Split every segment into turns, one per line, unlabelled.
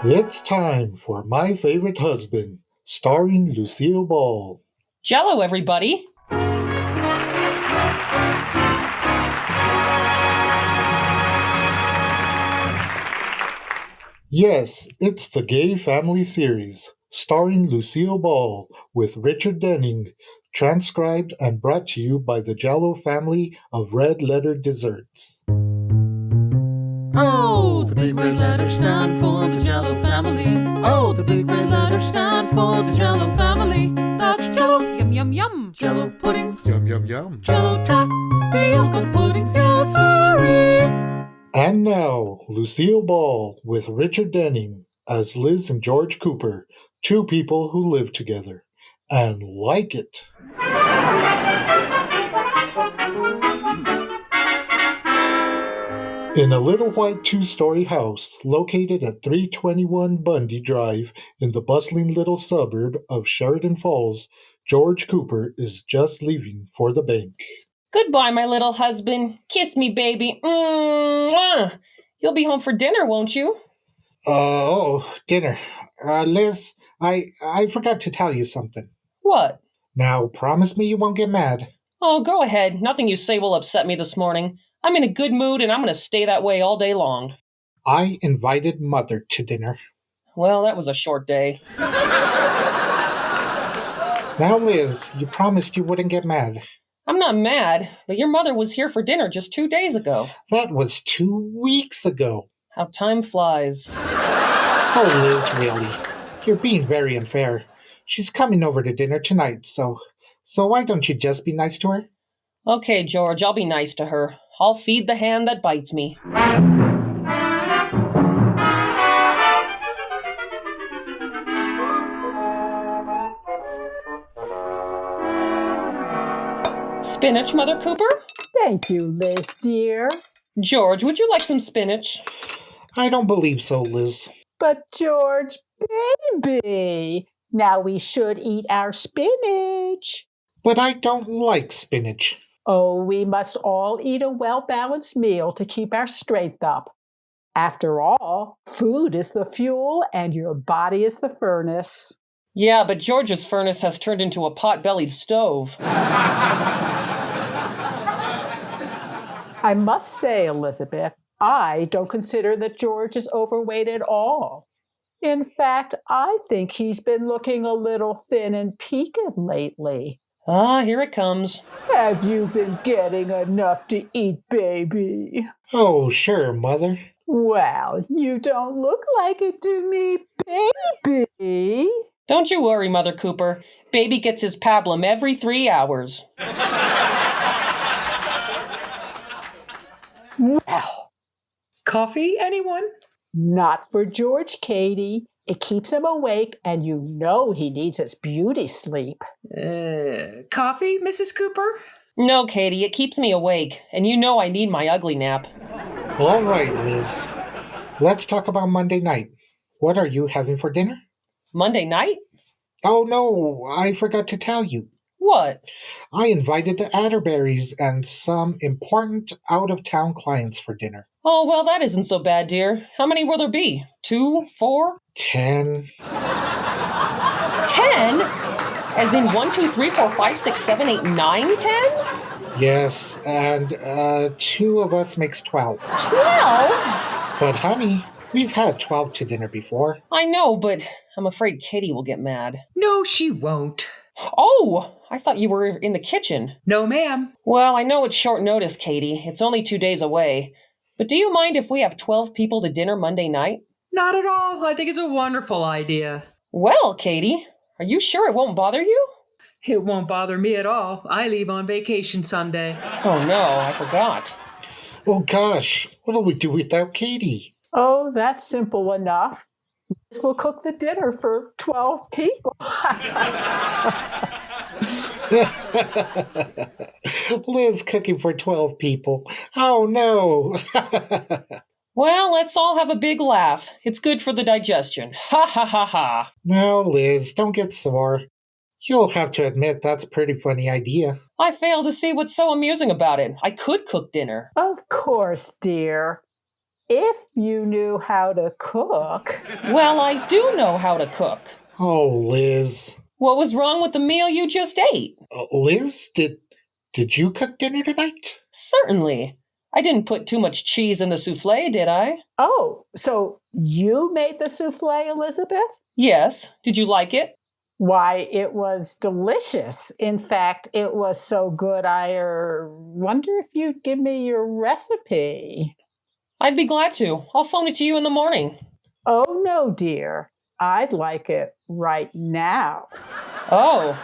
It's time for My Favorite Husband, starring Lucille Ball.
Jell-O, everybody!
Yes, it's the Gay Family Series, starring Lucille Ball with Richard Denning, transcribed and brought to you by the Jell-O family of Red Letter Desserts.
Oh, the big red letters stand for the Jell-O family. Oh, the big red letters stand for the Jell-O family. That's Jell-O, yum yum yum. Jell-O puddings,
Yum, yum, yum.
Jell-O tapioca puddings, yes sorry.
And now, Lucille Ball with Richard Denning as Liz and George Cooper, two people who live together and like it. In a little white two-story house located at 321 Bundy Drive in the bustling little suburb of Sheridan Falls, George Cooper is just leaving for the bank.
Goodbye, my little husband. Kiss me, baby. Mwah. You'll be home for dinner, won't you?
Dinner. Liz, I forgot to tell you something.
What?
Now, promise me you won't get mad.
Oh, go ahead. Nothing you say will upset me this morning. I'm in a good mood, and I'm going to stay that way all day long.
I invited Mother to dinner.
Well, that was a short day.
Now, Liz, you promised you wouldn't get mad.
I'm not mad, but your mother was here for dinner just 2 days ago.
That was 2 weeks ago.
How time flies.
Oh, Liz, really. You're being very unfair. She's coming over to dinner tonight, so why don't you just be nice to her?
Okay, George, I'll be nice to her. I'll feed the hand that bites me. Spinach, Mother Cooper?
Thank you, Liz, dear.
George, would you like some spinach?
I don't believe so, Liz.
But George, baby, now we should eat our spinach.
But I don't like spinach.
Oh, we must all eat a well-balanced meal to keep our strength up. After all, food is the fuel and your body is the furnace.
Yeah, but George's furnace has turned into a pot-bellied stove.
I must say, Elizabeth, I don't consider that George is overweight at all. In fact, I think he's been looking a little thin and peaked lately.
Ah, here it comes.
Have you been getting enough to eat, baby?
Oh, sure, Mother.
Well, you don't look like it to me, baby.
Don't you worry, Mother Cooper. Baby gets his pablum every 3 hours.
Well,
Coffee, anyone?
not for George, Katy. It keeps him awake, and you know he needs his beauty sleep.
Coffee, Mrs. Cooper?
No, Katy, it keeps me awake, and you know I need my ugly nap.
All right, Liz. Let's talk about Monday night. What are you having for dinner?
Monday night?
Oh, no, I forgot to tell you.
What?
I invited the Atterberries and some important out-of-town clients for dinner.
Oh, well, that isn't so bad, dear. How many will there be? 2? 4?
10.
10? As in 1, 2, 3, 4, 5, 6, 7, 8, 9, 10?
Yes, and 2 of us makes 12.
12?
But honey, we've had 12 to dinner before.
I know, but I'm afraid Katy will get mad.
No, she won't.
Oh, I thought you were in the kitchen.
No, ma'am.
Well, I know it's short notice, Katy. It's only 2 days away. But do you mind if we have 12 people to dinner Monday night?
Not at all. I think it's a wonderful idea.
Well, Katy, are you sure it won't bother you?
It won't bother me at all. I leave on vacation Sunday.
Oh no, I forgot.
Oh gosh, what'll we do without Katy?
Oh, that's simple enough. Liz will cook the dinner for 12 people.
Liz cooking for 12 people. Oh no.
Well, let's all have a big laugh. It's good for the digestion. Ha ha ha ha.
No, Liz, don't get sore. You'll have to admit that's a pretty funny idea.
I fail to see what's so amusing about it. I could cook dinner.
Of course, dear. If you knew how to cook.
Well, I do know how to cook.
Oh, Liz.
What was wrong with the meal you just ate?
Liz, did you cook dinner tonight?
Certainly. I didn't put too much cheese in the souffle, did I?
Oh, so you made the souffle, Elizabeth?
Yes. Did you like it?
Why, it was delicious. In fact, it was so good, I wonder if you'd give me your recipe.
I'd be glad to. I'll phone it to you in the morning.
Oh, no, dear. I'd like it right now.
Oh.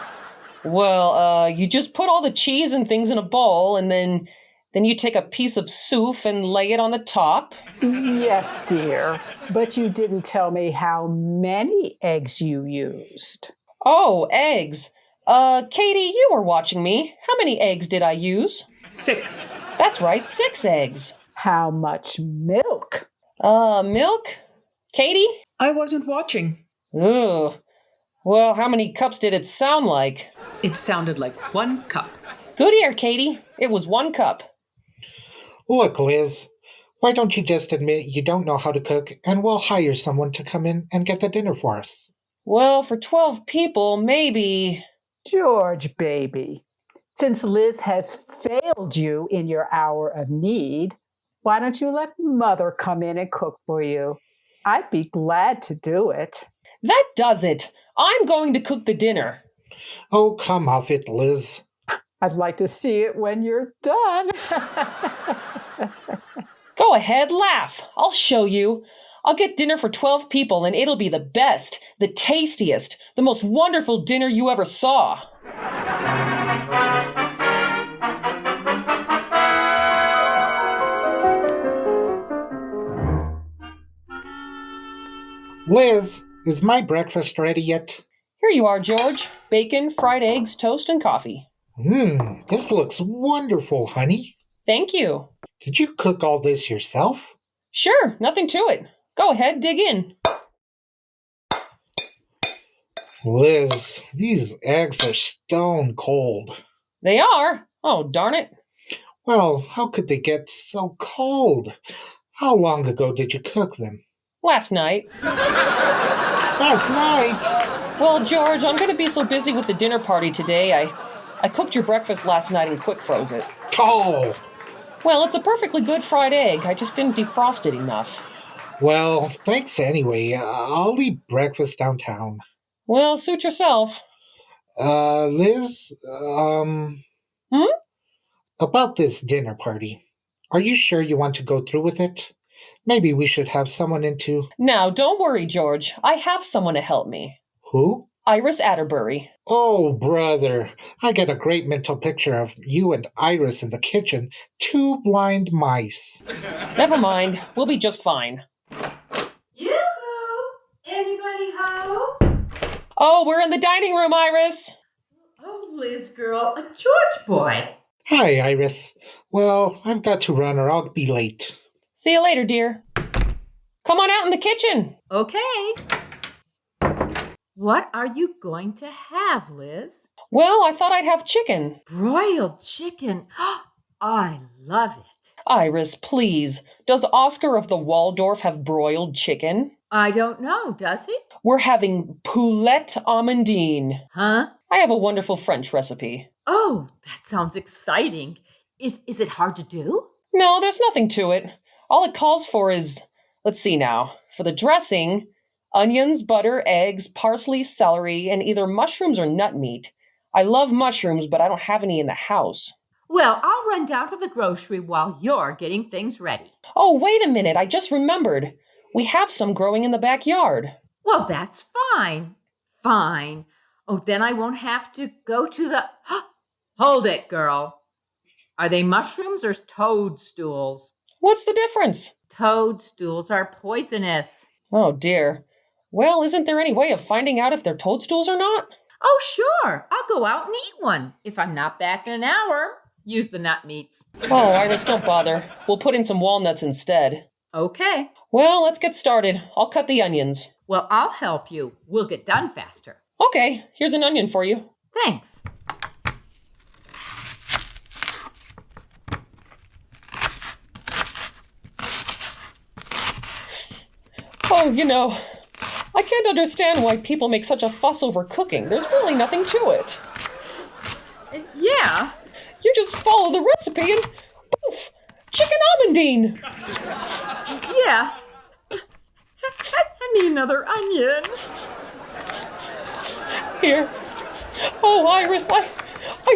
Well, you just put all the cheese and things in a bowl, and then you take a piece of soup and lay it on the top.
Yes, dear. But you didn't tell me how many eggs you used.
Oh, eggs. Katy, you were watching me. How many eggs did I use?
6.
That's right, 6 eggs.
How much milk?
Milk? Katy?
I wasn't watching.
Ugh. Well, how many cups did it sound like?
It sounded like 1 cup.
Good ear, Katy. It was 1 cup.
Look, Liz, why don't you just admit you don't know how to cook, and we'll hire someone to come in and get the dinner for us?
Well, for 12 people, maybe.
George, baby, since Liz has failed you in your hour of need, why don't you let Mother come in and cook for you? I'd be glad to do it.
That does it. I'm going to cook the dinner.
Oh, come off it, Liz.
I'd like to see it when you're done.
Go ahead, laugh. I'll show you. I'll get dinner for 12 people, and it'll be the best, the tastiest, the most wonderful dinner you ever saw.
Liz, is my breakfast ready yet?
Here you are, George. Bacon, fried eggs, toast, and coffee.
This looks wonderful, honey.
Thank you.
Did you cook all this yourself?
Sure, nothing to it. Go ahead, dig in.
Liz, these eggs are stone cold.
They are? Oh, darn it.
Well, how could they get so cold? How long ago did you cook them?
Last night.
Last night?
Well, George, I'm going to be so busy with the dinner party today, I cooked your breakfast last night and quick froze it.
Oh!
Well, it's a perfectly good fried egg. I just didn't defrost it enough.
Well, thanks anyway. I'll eat breakfast downtown.
Well, suit yourself.
Liz, About this dinner party. Are you sure you want to go through with it? Maybe we should have someone in to...
Now, don't worry, George. I have someone to help me.
Who?
Iris Atterbury.
Oh, brother. I get a great mental picture of you and Iris in the kitchen. 2 blind mice.
Never mind. We'll be just fine.
Yoo-hoo! Anybody home?
Oh, we're in the dining room, Iris.
Oh, Liz girl, a George boy.
Hi, Iris. Well, I've got to run or I'll be late.
See you later, dear. Come on out in the kitchen.
Okay. What are you going to have, Liz?
Well, I thought I'd have chicken.
Broiled chicken. I love it.
Iris, please. Does Oscar of the Waldorf have broiled chicken?
I don't know, does he?
We're having poulette amandine.
Huh?
I have a wonderful French recipe.
Oh, that sounds exciting. Is it hard to do?
No, there's nothing to it. All it calls for is, let's see now, for the dressing, onions, butter, eggs, parsley, celery, and either mushrooms or nut meat. I love mushrooms, but I don't have any in the house.
Well, I'll run down to the grocery while you're getting things ready.
Oh, wait a minute. I just remembered. We have some growing in the backyard.
Well, that's fine. Fine. Oh, then I won't have to go to the... Hold it, girl. Are they mushrooms or toadstools?
What's the difference?
Toadstools are poisonous.
Oh, dear. Well, isn't there any way of finding out if they're toadstools or not?
Oh, sure. I'll go out and eat one. If I'm not back in an hour, use the nut meats.
Oh, Iris, don't bother. We'll put in some walnuts instead.
Okay.
Well, let's get started. I'll cut the onions.
Well, I'll help you. We'll get done faster.
Okay, here's an onion for you.
Thanks.
Oh, I can't understand why people make such a fuss over cooking. There's really nothing to it.
Yeah.
You just follow the recipe and poof! Chicken almondine!
Yeah. I need another onion.
Here. Oh, Iris, I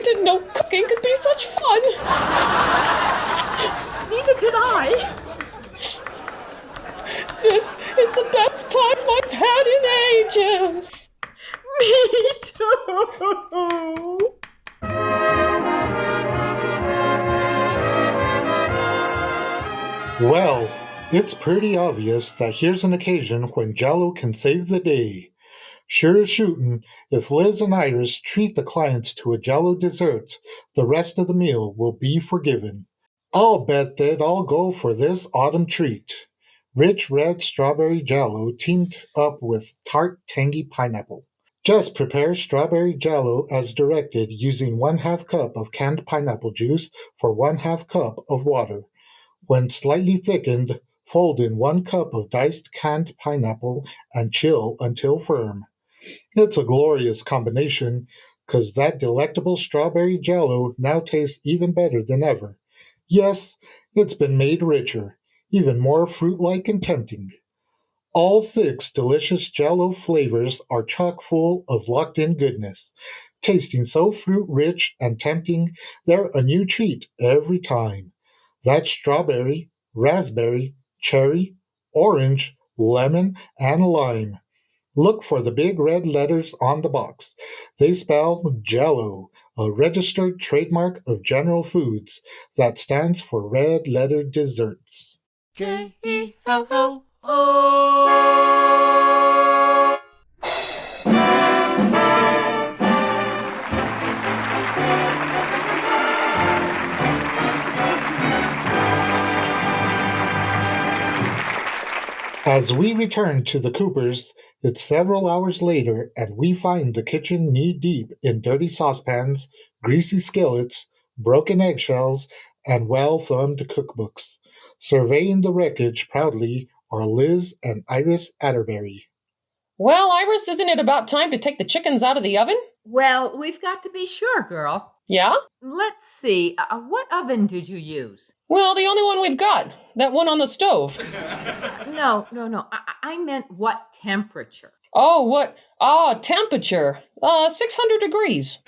didn't know cooking could be such fun.
Neither did I.
This is the best time I've had in ages.
Me too.
Well, it's pretty obvious that here's an occasion when Jell-O can save the day. Sure as shooting, if Liz and Iris treat the clients to a Jell-O dessert, the rest of the meal will be forgiven. I'll bet they'd all go for this autumn treat. Rich red strawberry Jell-O teamed up with tart tangy pineapple. Just prepare strawberry Jell-O as directed using 1/2 cup of canned pineapple juice for 1/2 cup of water. When slightly thickened, fold in 1 cup of diced canned pineapple and chill until firm. It's a glorious combination, 'cause that delectable strawberry Jell-O now tastes even better than ever. Yes, it's been made richer, even more fruit-like and tempting. All 6 delicious Jell-O flavors are chock full of locked-in goodness, tasting so fruit-rich and tempting they're a new treat every time. That's strawberry, raspberry, cherry, orange, lemon, and lime. Look for the big red letters on the box. They spell Jell-O, a registered trademark of General Foods that stands for Red Letter Desserts.
Jell-O.
As we return to the Coopers, it's several hours later, and we find the kitchen knee-deep in dirty saucepans, greasy skillets, broken eggshells, and well-thumbed cookbooks. Surveying the wreckage proudly are Liz and Iris Atterbury.
Well, Iris, isn't it about time to take the chickens out of the oven?
Well, we've got to be sure, girl.
Yeah?
Let's see. What oven did you use?
Well, the only one we've got. That one on the stove.
No. I meant what temperature.
Oh, what? Temperature. 600 degrees.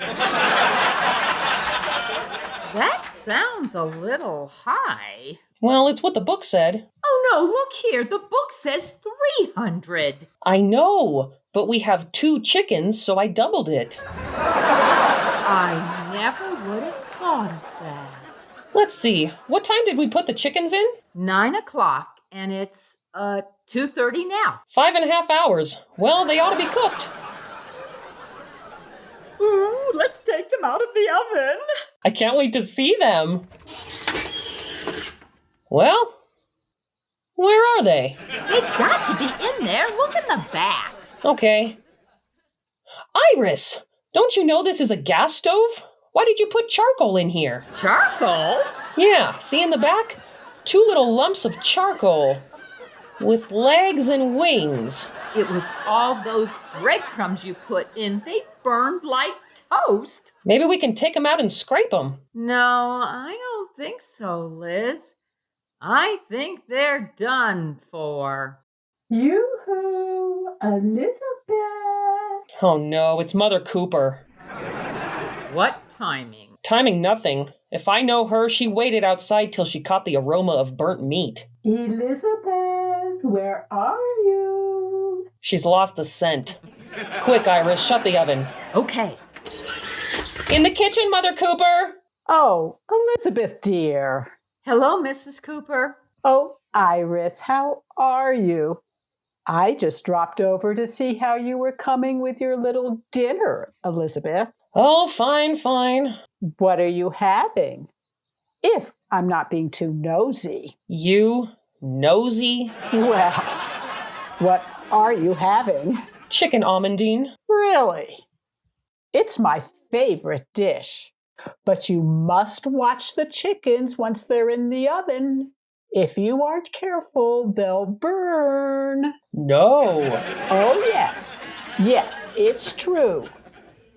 That sounds a little high.
Well, it's what the book said.
Oh, no, look here. The book says 300.
I know, but we have 2 chickens, so I doubled it.
I never would have thought of that.
Let's see. What time did we put the chickens in?
9 o'clock, and it's 2:30 now.
5.5 hours. Well, they ought to be cooked.
Ooh, let's take them out of the oven.
I can't wait to see them. Well, where are they?
They've got to be in there. Look in the back.
Okay. Iris, don't you know this is a gas stove? Why did you put charcoal in here?
Charcoal?
Yeah, see in the back? 2 little lumps of charcoal. With legs and wings.
It was all those breadcrumbs you put in. They burned like toast.
Maybe we can take them out and scrape them.
No, I don't think so, Liz. I think they're done for.
Yoo-hoo, Elizabeth.
Oh no, it's Mother Cooper.
What timing?
Timing nothing. If I know her, she waited outside till she caught the aroma of burnt meat.
Elizabeth, where are you?
She's lost the scent. Quick, Iris, shut the oven.
Okay.
In the kitchen, Mother Cooper!
Oh, Elizabeth, dear.
Hello, Mrs. Cooper.
Oh, Iris, how are you? I just dropped over to see how you were coming with your little dinner, Elizabeth.
Oh, fine.
What are you having? If I'm not being too nosy.
You nosy?
Well, what are you having?
Chicken almondine.
Really? It's my favorite dish. But you must watch the chickens once they're in the oven. If you aren't careful, they'll burn.
No.
Oh, yes. Yes, it's true.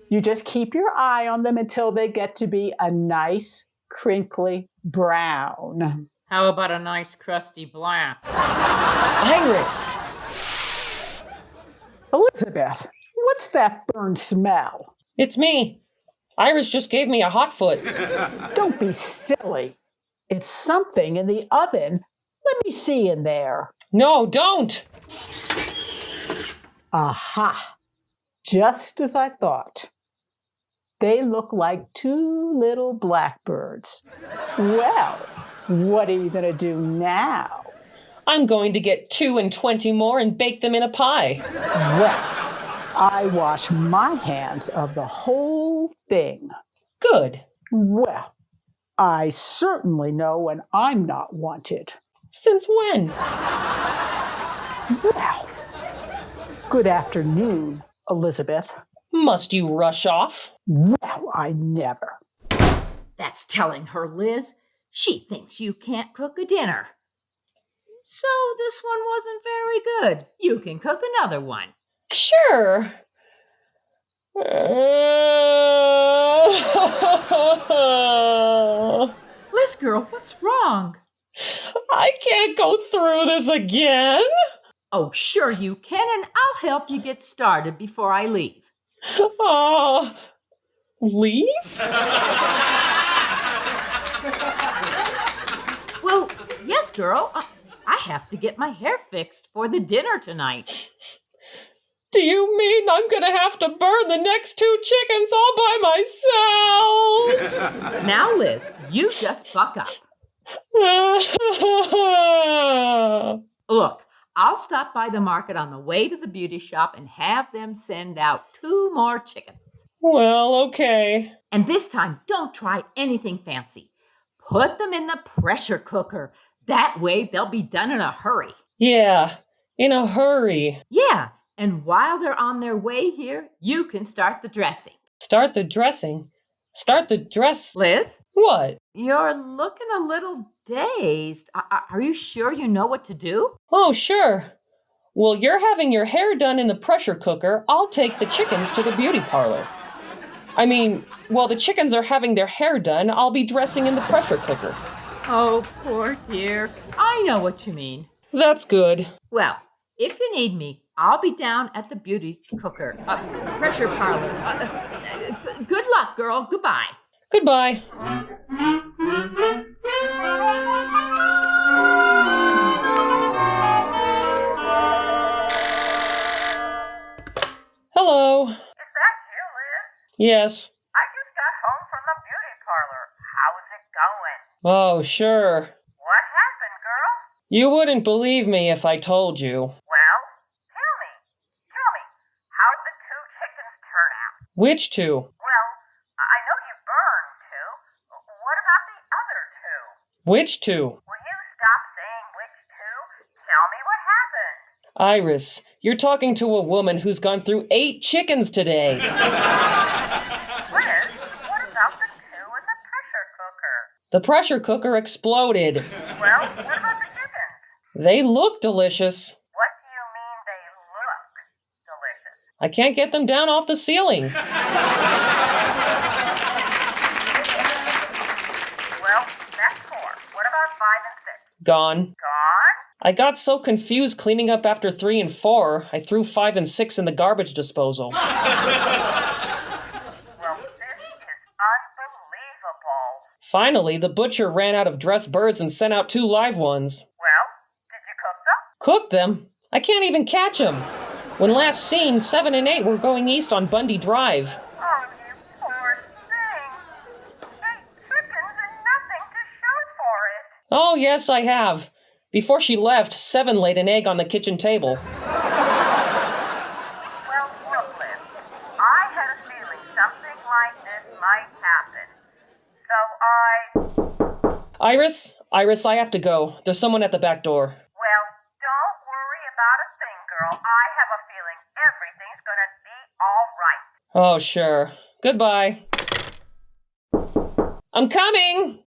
You just keep your eye on them until they get to be a nice, crinkly brown.
How about a nice crusty black?
Iris!
Elizabeth, what's that burn smell?
It's me. Iris just gave me a hot foot.
Don't be silly. It's something in the oven. Let me see in there.
No, don't!
Aha! Just as I thought. They look like two little blackbirds. Well, what are you going to do now?
I'm going to get 2 and 20 more and bake them in a pie.
Well, I wash my hands of the whole thing.
Good.
Well, I certainly know when I'm not wanted.
Since when?
Well, good afternoon, Elizabeth.
Must you rush off?
Well, I never.
That's telling her, Liz. She thinks you can't cook a dinner. So this one wasn't very good. You can cook another one.
Sure.
Liz, girl, what's wrong?
I can't go through this again.
Oh, sure you can, and I'll help you get started before I leave.
Leave?
Well, yes, girl. I have to get my hair fixed for the dinner tonight.
Do you mean I'm gonna have to burn the next 2 chickens all by myself?
Now, Liz, you just buck up. Look, I'll stop by the market on the way to the beauty shop and have them send out 2 more chickens.
Well, okay.
And this time, don't try anything fancy. Put them in the pressure cooker. That way, they'll be done in a hurry.
Yeah, in a hurry.
Yeah, and while they're on their way here, you can start the dressing.
Start the dressing? Start the dress?
Liz?
What?
You're looking a little dazed. Are you sure you know what to do?
Oh, sure. Well, you're having your hair done in the pressure cooker. I'll take the chickens to the beauty parlor. I mean, while the chickens are having their hair done, I'll be dressing in the pressure cooker.
Oh, poor dear. I know what you mean.
That's good.
Well, if you need me, I'll be down at the beauty cooker, pressure parlor. Good luck, girl. Goodbye.
Goodbye. Hello.
Is that you, Liz?
Yes.
I just got home from the beauty parlor. How's it going?
Oh, sure.
What happened, girl?
You wouldn't believe me if I told you.
Well, tell me. Tell me, how'd the 2 chickens turn out?
Which 2?
Well, I know you burned 2. What about the other 2?
Which 2?
Will you stop saying which 2? Tell me what happened.
Iris, you're talking to a woman who's gone through 8 chickens today.
Liz, what about the 2 in the pressure cooker?
The pressure cooker exploded.
Well, what about the chickens?
They look delicious.
What do you mean they look delicious?
I can't get them down off the ceiling.
Well, that's 4. What about 5 and 6?
Gone.
Gone?
I got so confused cleaning up after 3 and 4, I threw 5 and 6 in the garbage disposal.
Well, this is unbelievable.
Finally, the butcher ran out of dressed birds and sent out 2 live ones.
Well, did you cook them?
Cooked them? I can't even catch them. When last seen, 7 and 8 were going east on Bundy Drive.
Oh, you poor thing. 8 chickens and nothing to show for it.
Oh, yes, I have. Before she left, 7 laid an egg on the kitchen table.
Well, look, Liz, I had a feeling something like this might happen. So
Iris, I have to go. There's someone at the back door.
Well, don't worry about a thing, girl. I have a feeling everything's gonna be all right.
Oh, sure. Goodbye. I'm coming!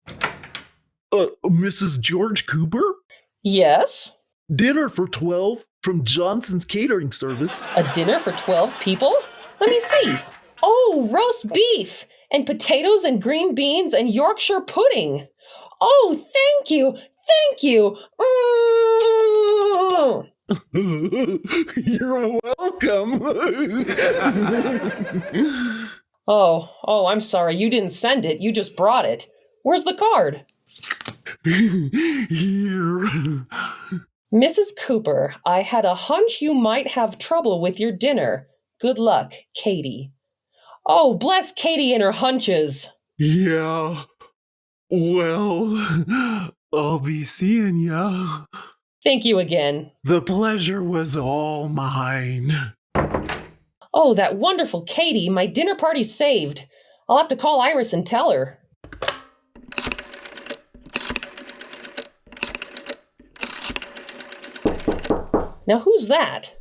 Mrs. George Cooper?
Yes?
Dinner for 12 from Johnson's Catering Service.
A dinner for 12 people? Let me see. Oh, roast beef and potatoes and green beans and Yorkshire pudding. Oh, thank you. Thank you.
You're welcome.
Oh, I'm sorry. You didn't send it. You just brought it. Where's the card?
Here.
Mrs. Cooper, I had a hunch you might have trouble with your dinner. Good luck, Katy. Oh, bless Katy and her hunches.
Yeah. Well, I'll be seeing ya.
Thank you again.
The pleasure was all mine.
Oh, that wonderful Katy. My dinner party's saved. I'll have to call Iris and tell her. Now, who's that?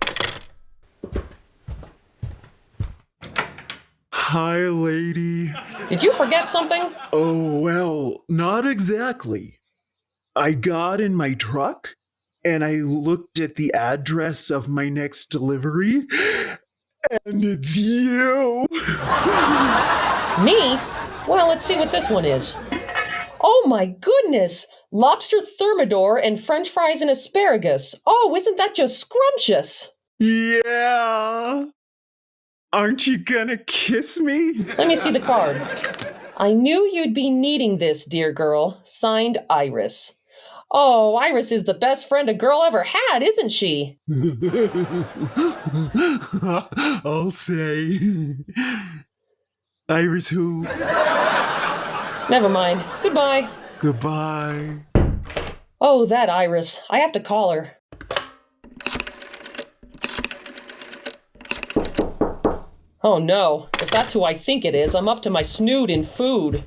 Hi, lady.
Did you forget something?
Oh, well, not exactly. I got in my truck and I looked at the address of my next delivery, and it's you.
Me? Well, let's see what this one is. Oh my goodness! Lobster thermidor and French fries and asparagus. Oh, isn't that just scrumptious?
Yeah. Aren't you gonna kiss me?
Let me see the card. I knew you'd be needing this, dear girl. Signed, Iris. Oh, Iris is the best friend a girl ever had, isn't she?
I'll say. Iris who?
Never mind. Goodbye.
Goodbye.
Oh, that Iris. I have to call her. Oh no. If that's who I think it is, I'm up to my snoot in food.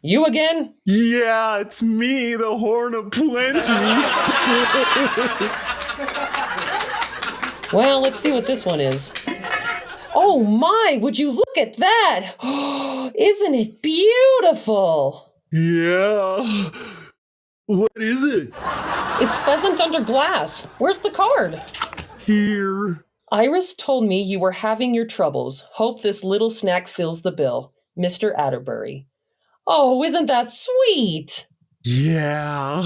You again?
Yeah, it's me, the Horn of Plenty.
Well, let's see what this one is. Oh my, would you look at that? Isn't it beautiful?
Yeah. What is it?
It's pheasant under glass. Where's the card?
Here.
Iris told me you were having your troubles. Hope this little snack fills the bill. Mr. Atterbury. Oh, isn't that sweet?
Yeah.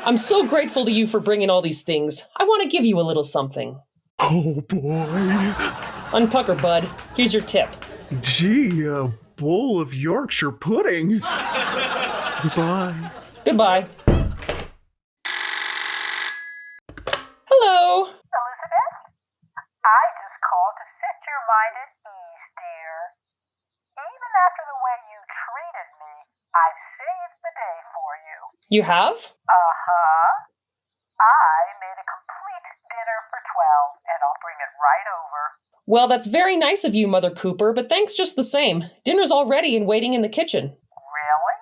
I'm so grateful to you for bringing all these things. I want to give you a little something.
Oh, boy.
Unpucker, bud. Here's your tip.
Gee, a bowl of Yorkshire pudding. Goodbye.
Goodbye. Hello.
Elizabeth? I just called to set your mind at ease, dear. Even after the way you treated me, I've saved the day for you.
You have?
Uh-huh. I made a complete dinner for 12, and I'll bring it right over.
Well, that's very nice of you, Mother Cooper, but thanks just the same. Dinner's all ready and waiting in the kitchen.
Really?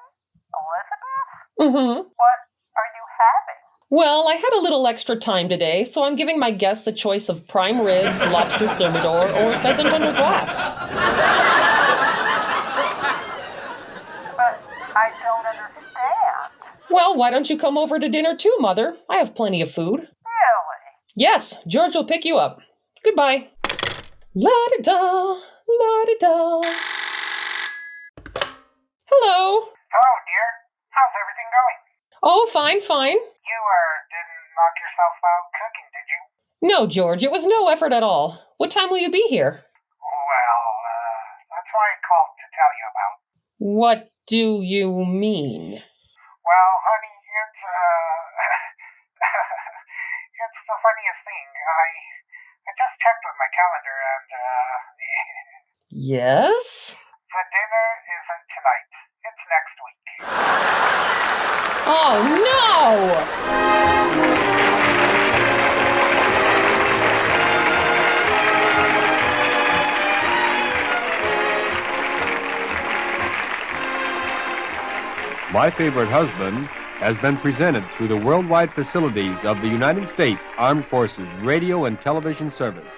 Elizabeth?
Mm-hmm.
What are you having?
Well, I had a little extra time today, so I'm giving my guests a choice of prime ribs, lobster thermidor, or pheasant under glass.
But I don't understand.
Well, why don't you come over to dinner too, Mother? I have plenty of food.
Really?
Yes, George will pick you up. Goodbye. La-da-da, la-da-da. Hello.
Hello, dear. How's everything going?
Oh, fine.
You, didn't knock yourself out cooking, did you?
No, George, it was no effort at all. What time will you be here?
Well, that's what I called to tell you about.
What do you mean?
Well, honey, it's, it's the funniest thing. I just checked with my calendar and,
Yes?
the dinner isn't tonight. It's next week.
Oh, no!
My Favorite Husband has been presented through the worldwide facilities of the United States Armed Forces Radio and Television Service.